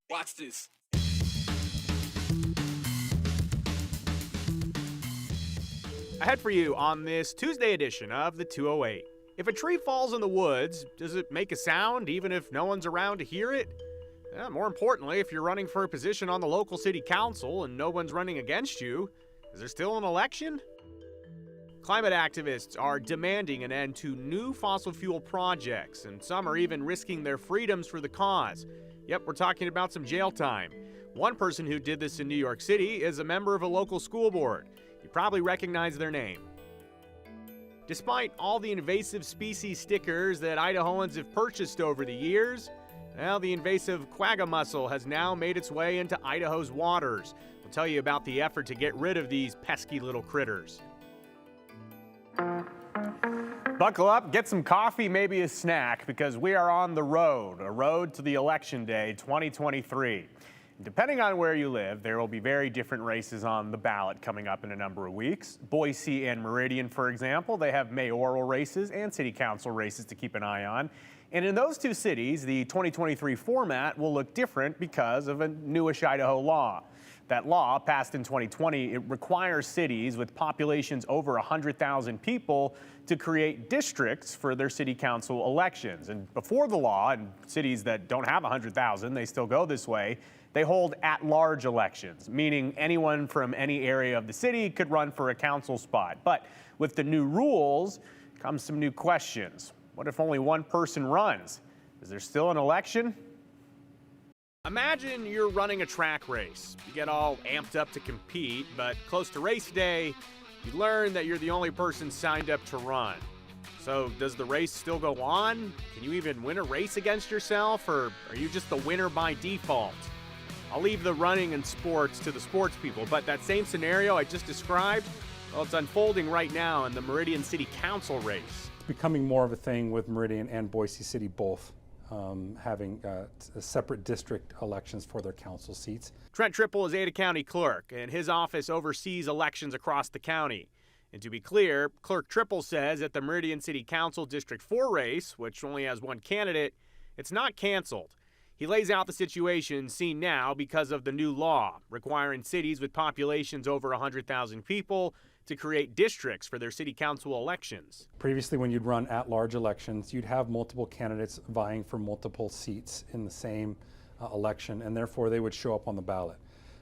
Watch this. Ahead for you on this Tuesday edition of the 208. If a tree falls in the woods, does it make a sound even if no one's around to hear it? More importantly, if you're running for a position on the local city council and no one's running against you, is there still an election? Climate activists are demanding an end to new fossil fuel projects, and some are even risking their freedoms for the cause. Yep, we're talking about some jail time. One person who did this in New York City is a member of a local school board. You probably recognize their name. Despite all the invasive species stickers that Idahoans have purchased over the years, well, the invasive quagga mussel has now made its way into Idaho's waters. We'll tell you about the effort to get rid of these pesky little critters. Buckle up, get some coffee, maybe a snack, because we are on the road, a road to the election day 2023. Depending on where you live, there will be very different races on the ballot coming up in a number of weeks. Boise and Meridian, for example, they have mayoral races and city council races to keep an eye on. And in those two cities, the 2023 format will look different because of a newish Idaho law. That law, passed in 2020, it requires cities with populations over 100,000 people to create districts for their city council elections. And before the law, in cities that don't have 100,000, they still go this way, they hold at-large elections, meaning anyone from any area of the city could run for a council spot. But with the new rules comes some new questions. What if only one person runs? Is there still an election? Imagine you're running a track race. You get all amped up to compete, but close to race day, you learn that you're the only person signed up to run. So does the race still go on? Can you even win a race against yourself, or are you just the winner by default? I'll leave the running and sports to the sports people, but that same scenario I just described, well, it's unfolding right now in the Meridian City Council race. It's becoming more of a thing with Meridian and Boise City both. Having separate district elections for their council seats. Trent Triple is Ada County Clerk, and his office oversees elections across the county. And to be clear, Clerk Triple says at the Meridian City Council District 4 race, which only has one candidate, it's not canceled. He lays out the situation seen now because of the new law, requiring cities with populations over 100,000 people to create districts for their city council elections. Previously, when you'd run at-large elections, you'd have multiple candidates vying for multiple seats in the same election, and therefore they would show up on the ballot.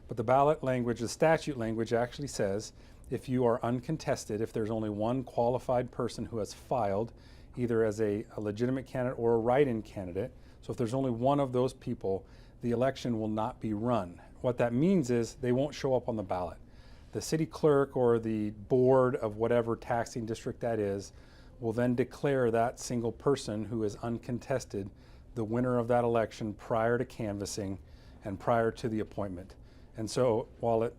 But the ballot language, the statute language actually says if you are uncontested, if there's only one qualified person who has filed, either as a legitimate candidate or a write-in candidate, so if there's only one of those people, the election will not be run. What that means is they won't show up on the ballot. The city clerk or the board of whatever taxing district that is will then declare that single person who is uncontested the winner of that election prior to canvassing and prior to the appointment. And so while it,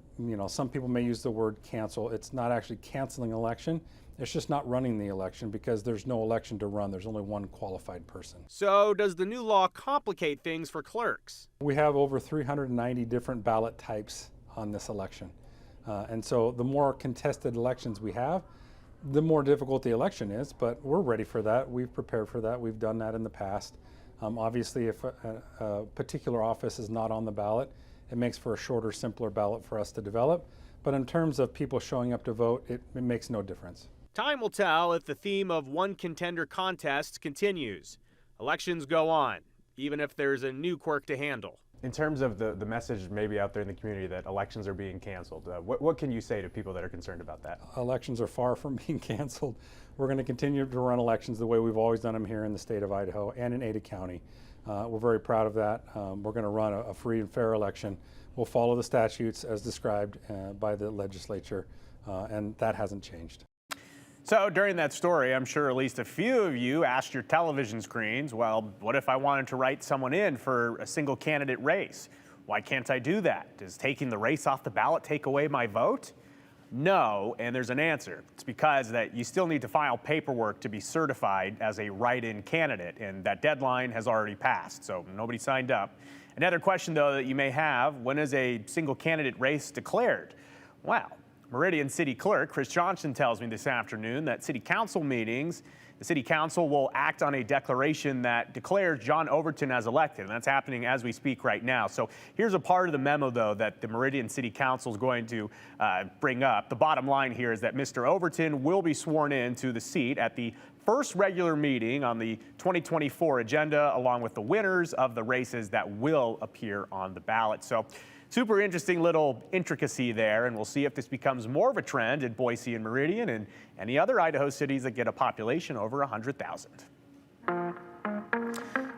some people may use the word cancel, it's not actually canceling election. It's just not running the election because there's no election to run. There's only one qualified person. So does the new law complicate things for clerks? We have over 390 different ballot types on this election. And so the more contested elections we have, the more difficult the election is, but we're ready for that. We've prepared for that. We've done that in the past. Obviously, if a particular office is not on the ballot, it makes for a shorter, simpler ballot for us to develop. But in terms of people showing up to vote, it makes no difference. Time will tell if the theme of one contender contests continues. Elections go on, even if there's a new quirk to handle. In terms of the message maybe out there in the community that elections are being canceled, what can you say to people that are concerned about that? Elections are far from being canceled. We're going to continue to run elections the way we've always done them here in the state of Idaho and in Ada County. We're very proud of that. We're going to run a free and fair election. We'll follow the statutes as described by the legislature, and that hasn't changed. So during that story, I'm sure at least a few of you asked your television screens, well, what if I wanted to write someone in for a single candidate race? Why can't I do that? Does taking the race off the ballot take away my vote? No, and there's an answer. It's because that you still need to file paperwork to be certified as a write-in candidate, and that deadline has already passed, so nobody signed up. Another question, though, that you may have, when is a single candidate race declared? Well, Meridian City Clerk Chris Johnson tells me this afternoon that city council meetings, The city council will act on a declaration that declares John Overton as elected, and that's happening as we speak right now. So here's a part of the memo, though, that the Meridian City Council is going to bring up. The bottom line here is that Mr. Overton will be sworn in to the seat at the first regular meeting on the 2024 agenda, along with the winners of the races that will appear on the ballot. So super interesting little intricacy there, and we'll see if this becomes more of a trend in Boise and Meridian and any other Idaho cities that get a population over 100,000.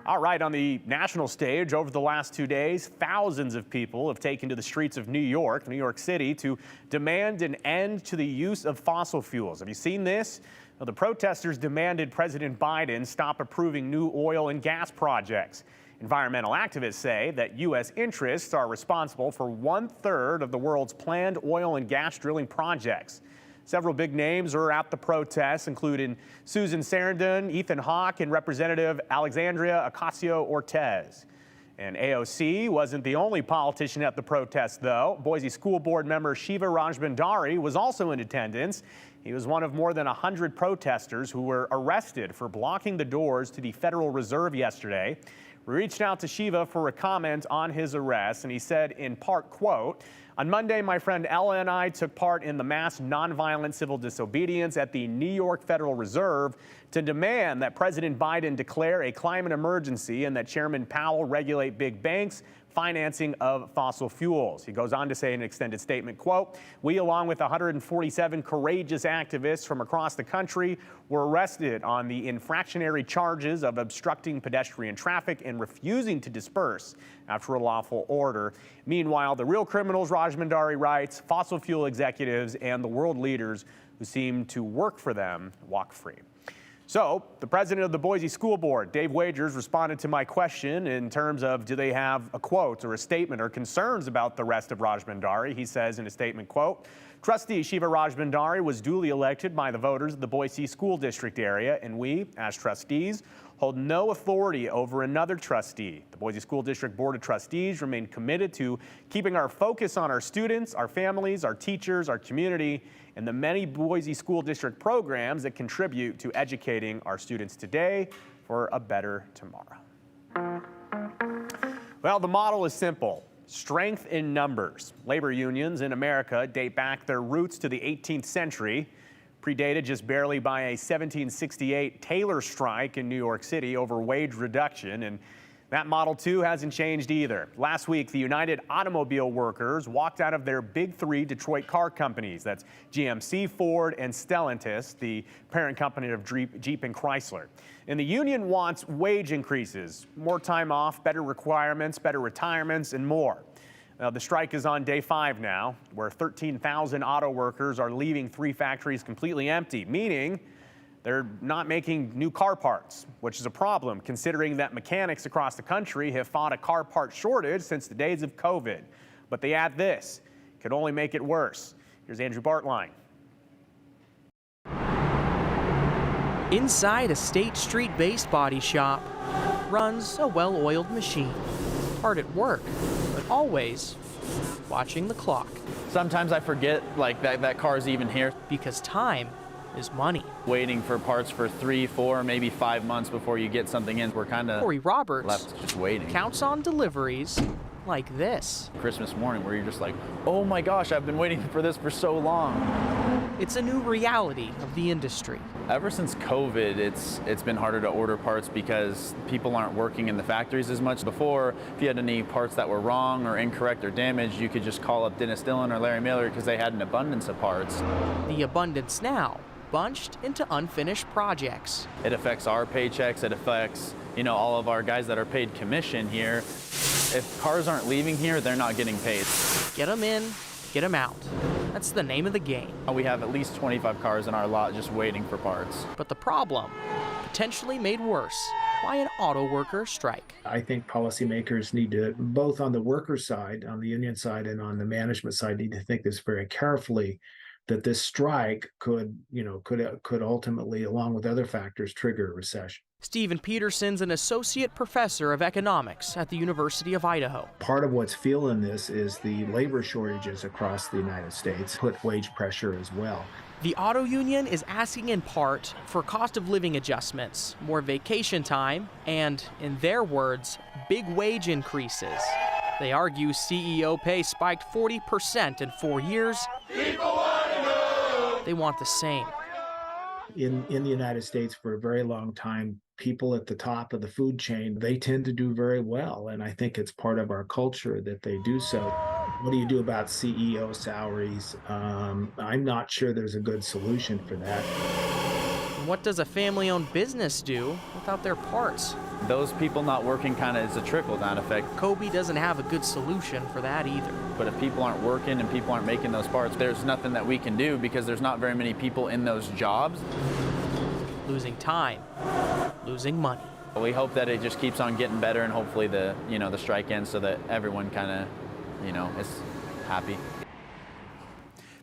All right, on the national stage, over the last 2 days, thousands of people have taken to the streets of New York City, to demand an end to the use of fossil fuels. Have you seen this? Well, the protesters demanded President Biden stop approving new oil and gas projects. Environmental activists say that U.S. interests are responsible for 1/3 of the world's planned oil and gas drilling projects. Several big names are at the protests, including Susan Sarandon, Ethan Hawke, and Representative Alexandria Ocasio-Cortez. And AOC wasn't the only politician at the protest, though. Boise School Board Member Shiva Rajbandari was also in attendance. He was one of more than 100 protesters who were arrested for blocking the doors to the Federal Reserve yesterday. We reached out to Shiva for a comment on his arrest, and he said in part, quote, "On Monday, my friend Ella and I took part in the mass nonviolent civil disobedience at the New York Federal Reserve to demand that President Biden declare a climate emergency and that Chairman Powell regulate big banks' financing of fossil fuels." He goes on to say in an extended statement, quote, "We, along with 147 courageous activists from across the country, were arrested on the infractionary charges of obstructing pedestrian traffic and refusing to disperse after a lawful order. Meanwhile, the real criminals," Rajbandari writes, "fossil fuel executives and the world leaders who seem to work for them walk free." So the president of the Boise School Board, Dave Wagers, responded to my question in terms of do they have a quote or a statement or concerns about the arrest of Rajbandari. He says in a statement, quote, "Trustee Shiva Rajbandari was duly elected by the voters of the Boise School District area, and we, as trustees, hold no authority over another trustee. The Boise School District Board of Trustees remain committed to keeping our focus on our students, our families, our teachers, our community, and the many Boise School District programs that contribute to educating our students today for a better tomorrow." Well, the model is simple. Strength in numbers. Labor unions in America date back their roots to the 18th century, predated just barely by a 1768 Taylor strike in New York City over wage reduction, and that model, too, hasn't changed either. Last week, the United Automobile Workers walked out of their big three Detroit car companies. That's GMC, Ford, and Stellantis, the parent company of Jeep and Chrysler. And the union wants wage increases, more time off, better requirements, better retirements, and more. The strike is on day 5 now, where 13,000 auto workers are leaving 3 factories completely empty, meaning they're not making new car parts, which is a problem considering that mechanics across the country have fought a car part shortage since the days of COVID. But they add this, could only make it worse. Here's Andrew Bartline. Inside a State Street-based body shop runs a well-oiled machine. Hard at work, but always watching the clock. Sometimes I forget that car's even here. Because time is money. Waiting for parts for 3, 4, maybe 5 months before you get something in. We're kind of Corey Roberts left just waiting. Counts on deliveries like this. Christmas morning where you're just like, oh my gosh, I've been waiting for this for so long. It's a new reality of the industry. Ever since COVID, it's been harder to order parts because people aren't working in the factories as much. Before, if you had any parts that were wrong or incorrect or damaged, you could just call up Dennis Dillon or Larry Miller because they had an abundance of parts. The abundance now bunched into unfinished projects. It affects our paychecks. It affects, all of our guys that are paid commission here. If cars aren't leaving here, they're not getting paid. Get them in, get them out. That's the name of the game. We have at least 25 cars in our lot just waiting for parts. But the problem, potentially made worse by an auto worker strike. I think policymakers need to, both on the worker side, on the union side, and on the management side, need to think this very carefully, that this strike could ultimately, along with other factors, trigger a recession. Stephen Peterson's an associate professor of economics at the University of Idaho. Part of what's fueling this is the labor shortages across the United States put wage pressure as well. The auto union is asking in part for cost of living adjustments, more vacation time, and, in their words, big wage increases. They argue CEO pay spiked 40% in 4 years. They want the same. In the United States, for a very long time, people at the top of the food chain, they tend to do very well. And I think it's part of our culture that they do so. What do you do about CEO salaries? I'm not sure there's a good solution for that. And what does a family-owned business do without their parts? Those people not working kind of is a trickle-down effect. Kobe doesn't have a good solution for that either. But if people aren't working and people aren't making those parts, there's nothing that we can do because there's not very many people in those jobs. Losing time, losing money. We hope that it just keeps on getting better and hopefully the strike ends so that everyone kind of, is happy.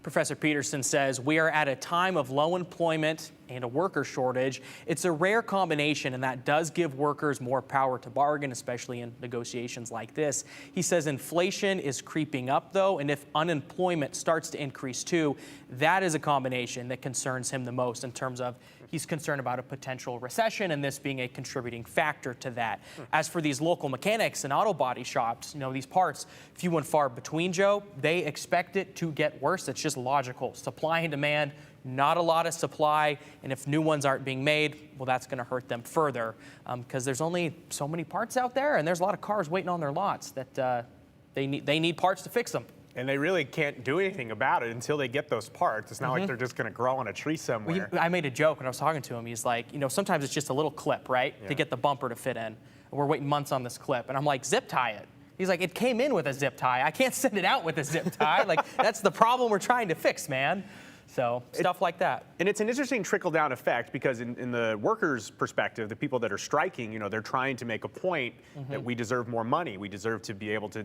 Professor Peterson says we are at a time of low employment and a worker shortage. It's a rare combination, and that does give workers more power to bargain, especially in negotiations like this. He says inflation is creeping up, though, and if unemployment starts to increase too, that is a combination that concerns him the most in terms of he's concerned about a potential recession and this being a contributing factor to that. As for these local mechanics and auto body shops, these parts, few and far between, Joe, they expect it to get worse. It's just logical. Supply and demand, not a lot of supply, and if new ones aren't being made, well, that's going to hurt them further because there's only so many parts out there, and there's a lot of cars waiting on their lots that they need parts to fix them. And they really can't do anything about it until they get those parts. It's not like they're just going to grow on a tree somewhere. I made a joke when I was talking to him. He's like, sometimes it's just a little clip, right, to get the bumper to fit in. And we're waiting months on this clip. And I'm like, zip tie it. He's like, it came in with a zip tie. I can't send it out with a zip tie. Like, that's the problem we're trying to fix, man. So stuff like that. And it's an interesting trickle-down effect because in the workers' perspective, the people that are striking, they're trying to make a point that we deserve more money. We deserve to be able to,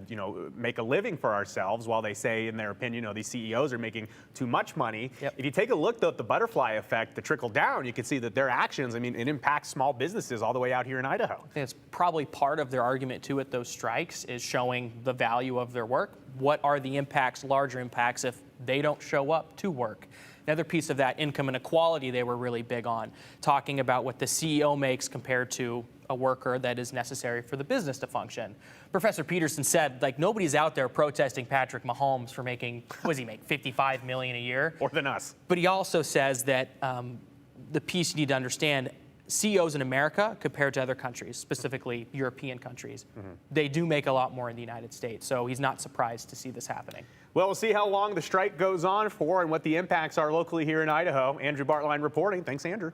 make a living for ourselves while they say, in their opinion, these CEOs are making too much money. Yep. If you take a look, though, at the butterfly effect, the trickle-down, you can see that their actions, it impacts small businesses all the way out here in Idaho. I think it's probably part of their argument, too, at those strikes is showing the value of their work. What are the impacts, larger impacts, if they don't show up to work? Another piece of that, income inequality, they were really big on, talking about what the CEO makes compared to a worker that is necessary for the business to function. Professor Peterson said, nobody's out there protesting Patrick Mahomes for making, what does he make, $55 million a year? More than us. But he also says that the piece you need to understand, CEOs in America compared to other countries, specifically European countries, they do make a lot more in the United States. So he's not surprised to see this happening. Well, we'll see how long the strike goes on for and what the impacts are locally here in Idaho. Andrew Bartline reporting. Thanks, Andrew.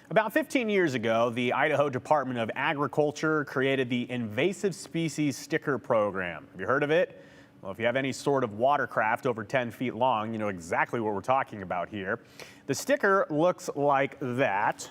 About 15 years ago, the Idaho Department of Agriculture created the Invasive Species Sticker Program. Have you heard of it? Well, if you have any sort of watercraft over 10 feet long, you know exactly what we're talking about here. The sticker looks like that.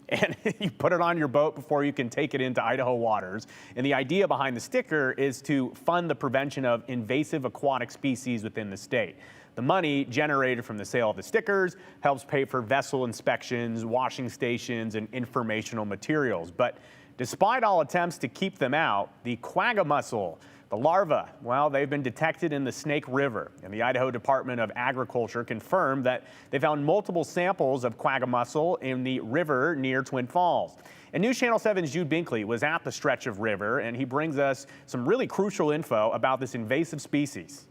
And you put it on your boat before you can take it into Idaho waters. And the idea behind the sticker is to fund the prevention of invasive aquatic species within the state. The money generated from the sale of the stickers helps pay for vessel inspections, washing stations, and informational materials. But despite all attempts to keep them out, the quagga mussel, the larvae, well, they've been detected in the Snake River, and the Idaho Department of Agriculture confirmed that they found multiple samples of quagga mussel in the river near Twin Falls. And News Channel 7's Jude Binkley was at the stretch of river, and he brings us some really crucial info about this invasive species.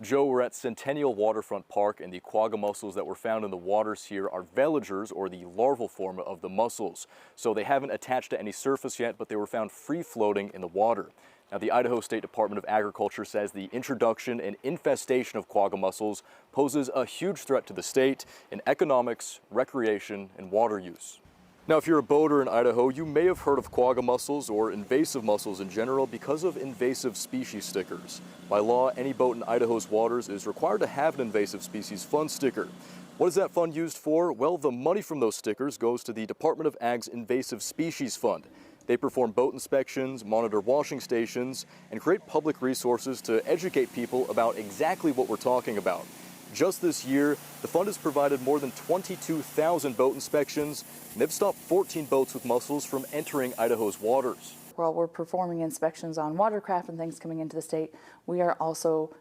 Joe, we're at Centennial Waterfront Park, and the quagga mussels that were found in the waters here are veligers, or the larval form of the mussels. So they haven't attached to any surface yet, but they were found free floating in the water. Now, the Idaho State Department of Agriculture says the introduction and infestation of quagga mussels poses a huge threat to the state in economics, recreation, and water use. Now, if you're a boater in Idaho, you may have heard of quagga mussels or invasive mussels in general because of invasive species stickers. By law, any boat in Idaho's waters is required to have an invasive species fund sticker. What is that fund used for? Well, the money from those stickers goes to the Department of Ag's Invasive Species Fund. They perform boat inspections, monitor washing stations, and create public resources to educate people about exactly what we're talking about. Just this year, the fund has provided more than 22,000 boat inspections, and they've stopped 14 boats with mussels from entering Idaho's waters. While we're performing inspections on watercraft and things coming into the state, we are also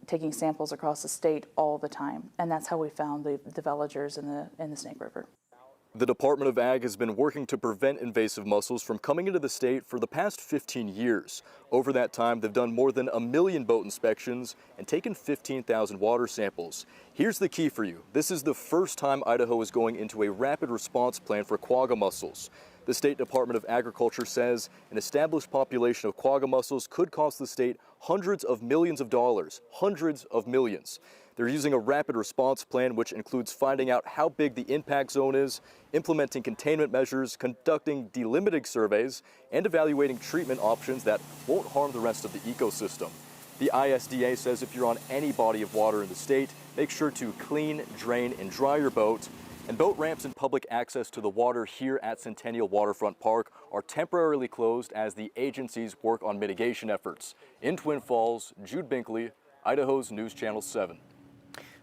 taking samples across the state all the time, and that's how we found the veligers in the Snake River. The Department of Ag has been working to prevent invasive mussels from coming into the state for the past 15 years. Over that time, they've done more than 1 million boat inspections and taken 15,000 water samples. Here's the key for you. This is the first time Idaho is going into a rapid response plan for quagga mussels. The State Department of Agriculture says an established population of quagga mussels could cost the state hundreds of millions of dollars, hundreds of millions. They're using a rapid response plan, which includes finding out how big the impact zone is, implementing containment measures, conducting delimiting surveys, and evaluating treatment options that won't harm the rest of the ecosystem. The ISDA says if you're on any body of water in the state, make sure to clean, drain, and dry your boat. And boat ramps and public access to the water here at Centennial Waterfront Park are temporarily closed as the agencies work on mitigation efforts. In Twin Falls, Jude Binkley, Idaho's News Channel 7.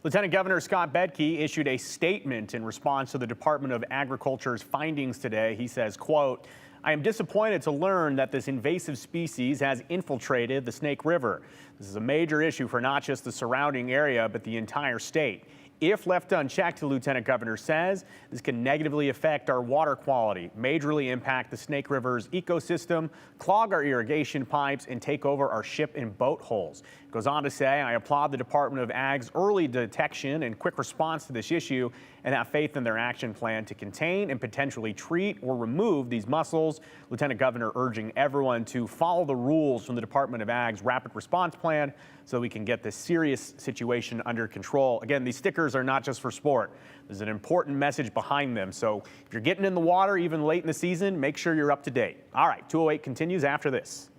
Lieutenant Governor Scott Bedke issued a statement in response to the Department of Agriculture's findings today. He says, quote, "I am disappointed to learn that this invasive species has infiltrated the Snake River. This is a major issue for not just the surrounding area, but the entire state. If left unchecked, the Lieutenant Governor says, this can negatively affect our water quality, majorly impact the Snake River's ecosystem, clog our irrigation pipes, and take over our ship and boat holes." It goes on to say, "I applaud the Department of Ag's early detection and quick response to this issue and have faith in their action plan to contain and potentially treat or remove these mussels." Lieutenant Governor urging everyone to follow the rules from the Department of Ag's rapid response plan so we can get this serious situation under control. Again, these stickers are not just for sport. There's an important message behind them. So if you're getting in the water even late in the season, make sure you're up to date. All right, 208 continues after this.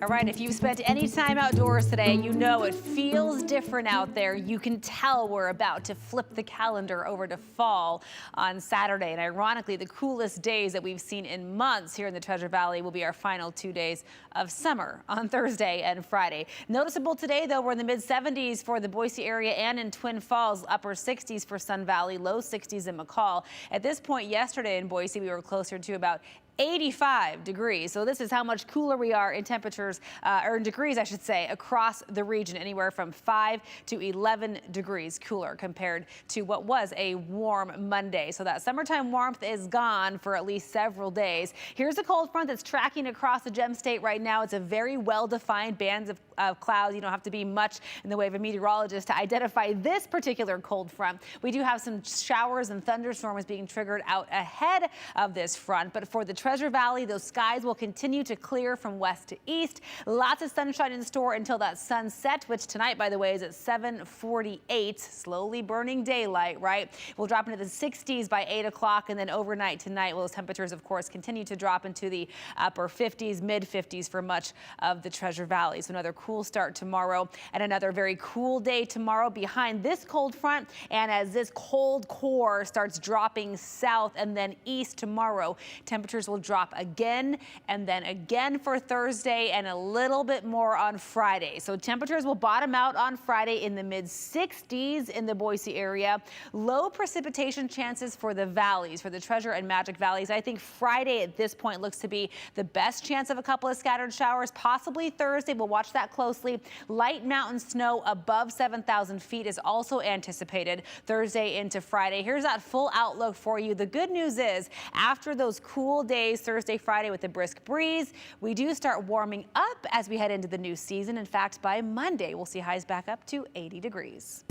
All right, if you've spent any time outdoors today, you know it feels different out there. You can tell we're about to flip the calendar over to fall on Saturday. And ironically, the coolest days that we've seen in months here in the Treasure Valley will be our final 2 days of summer on Thursday and Friday. Noticeable today, though, we're in the mid-70s for the Boise area and in Twin Falls, upper 60s for Sun Valley, low 60s in McCall. At this point yesterday in Boise, we were closer to about 85 degrees. So this is how much cooler we are in temperatures, or in degrees, I should say, across the region, anywhere from 5 to 11 degrees cooler compared to what was a warm Monday. So that summertime warmth is gone for at least several days. Here's a cold front that's tracking across the Gem State right now. It's a very well-defined bands of clouds. You don't have to be much in the way of a meteorologist to identify this particular cold front. We do have some showers and thunderstorms being triggered out ahead of this front, but for the Treasure Valley, those skies will continue to clear from west to east. Lots of sunshine in store until that sunset, which tonight, by the way, is at 7:48. Slowly burning daylight, right? We'll drop into the 60s by 8 o'clock, and then overnight tonight, those temperatures, of course, continue to drop into the upper 50s, mid 50s for much of the Treasure Valley. So another cool start tomorrow and another very cool day tomorrow behind this cold front. And as this cold core starts dropping south and then east tomorrow, temperatures will drop again and then again for Thursday and a little bit more on Friday. So temperatures will bottom out on Friday in the mid 60s in the Boise area. Low precipitation chances for the valleys, for the Treasure and Magic Valleys. I think Friday at this point looks to be the best chance of a couple of scattered showers, possibly Thursday. We'll watch that closely. Light mountain snow above 7,000 feet is also anticipated Thursday into Friday. Here's that full outlook for you. The good news is after those cool days Thursday, Friday with a brisk breeze, we do start warming up as we head into the new season. In fact, by Monday, we'll see highs back up to 80 degrees.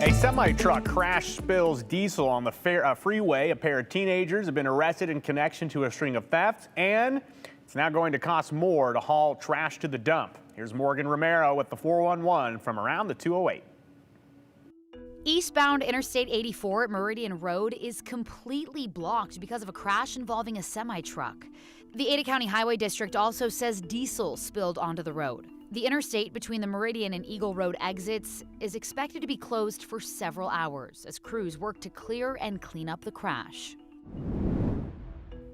A semi-truck crash spills diesel on the freeway. A pair of teenagers have been arrested in connection to a string of thefts, and it's now going to cost more to haul trash to the dump. Here's Morgan Romero with the 411 from around the 208. Eastbound Interstate 84 at Meridian Road is completely blocked because of a crash involving a semi-truck. The Ada County Highway District also says diesel spilled onto the road. The interstate between the Meridian and Eagle Road exits is expected to be closed for several hours as crews work to clear and clean up the crash.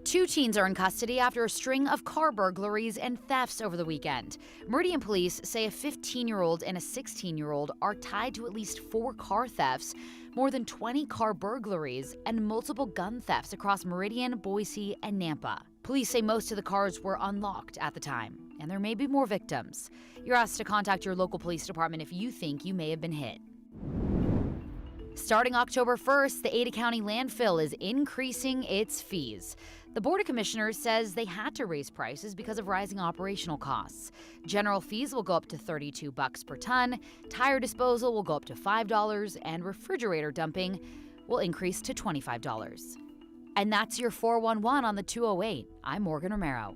2 teens are in custody after a string of car burglaries and thefts over the weekend. Meridian police say a 15-year-old and a 16-year-old are tied to at least 4 car thefts, more than 20 car burglaries, and multiple gun thefts across Meridian, Boise, and Nampa. Police say most of the cars were unlocked at the time, and there may be more victims. You're asked to contact your local police department if you think you may have been hit. Starting October 1st, the Ada County landfill is increasing its fees. The Board of Commissioners says they had to raise prices because of rising operational costs. General fees will go up to $32 per ton, tire disposal will go up to $5, and refrigerator dumping will increase to $25. And that's your 411 on the 208. I'm Morgan Romero.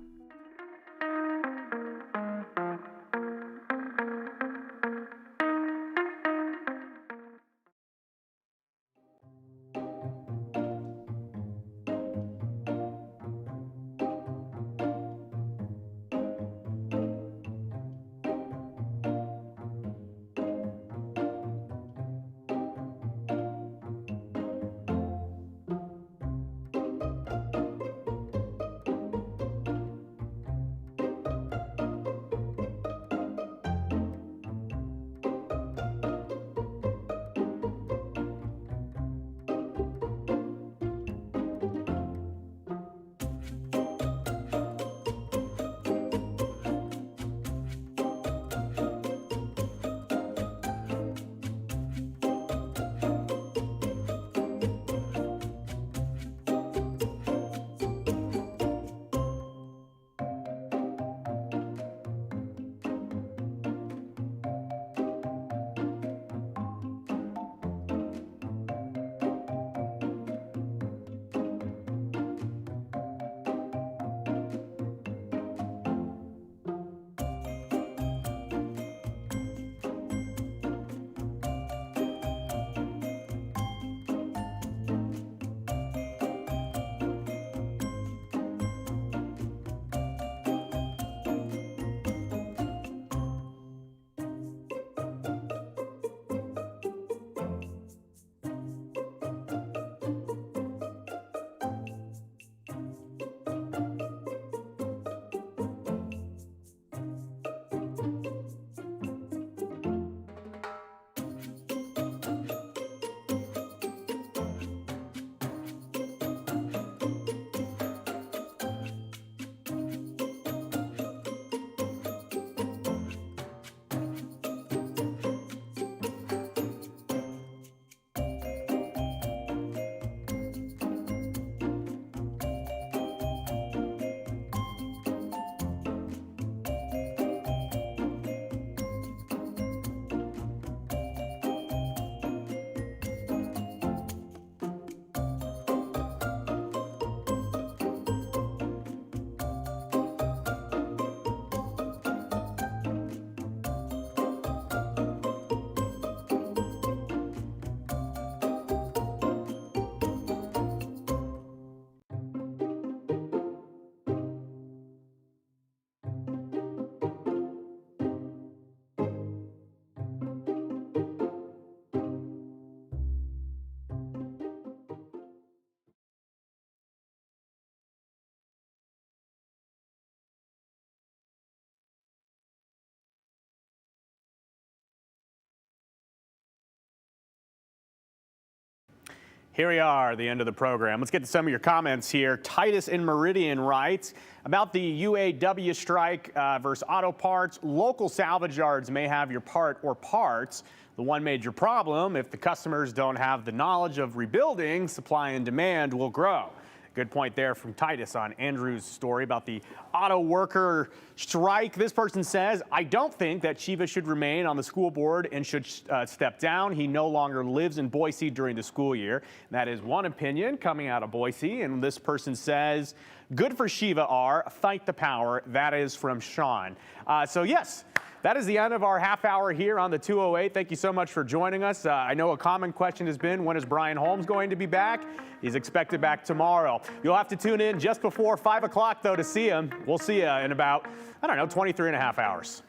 Here we are, the end of the program. Let's get to some of your comments here. Titus in Meridian writes about the UAW strike versus auto parts. Local salvage yards may have your part or parts. The one major problem, if the customers don't have the knowledge of rebuilding, supply and demand will grow. Good point there from Titus on Andrew's story about the auto worker strike. This person says, I don't think that Shiva should remain on the school board and should step down. He no longer lives in Boise during the school year. That is one opinion coming out of Boise. And this person says, good for Shiva R. Fight the power. That is from Sean. So yes. That is the end of our half hour here on the 208. Thank you so much for joining us. I know a common question has been, when is Brian Holmes going to be back? He's expected back tomorrow. You'll have to tune in just before 5 o'clock, though, to see him. We'll see you in about, 23 and a half hours.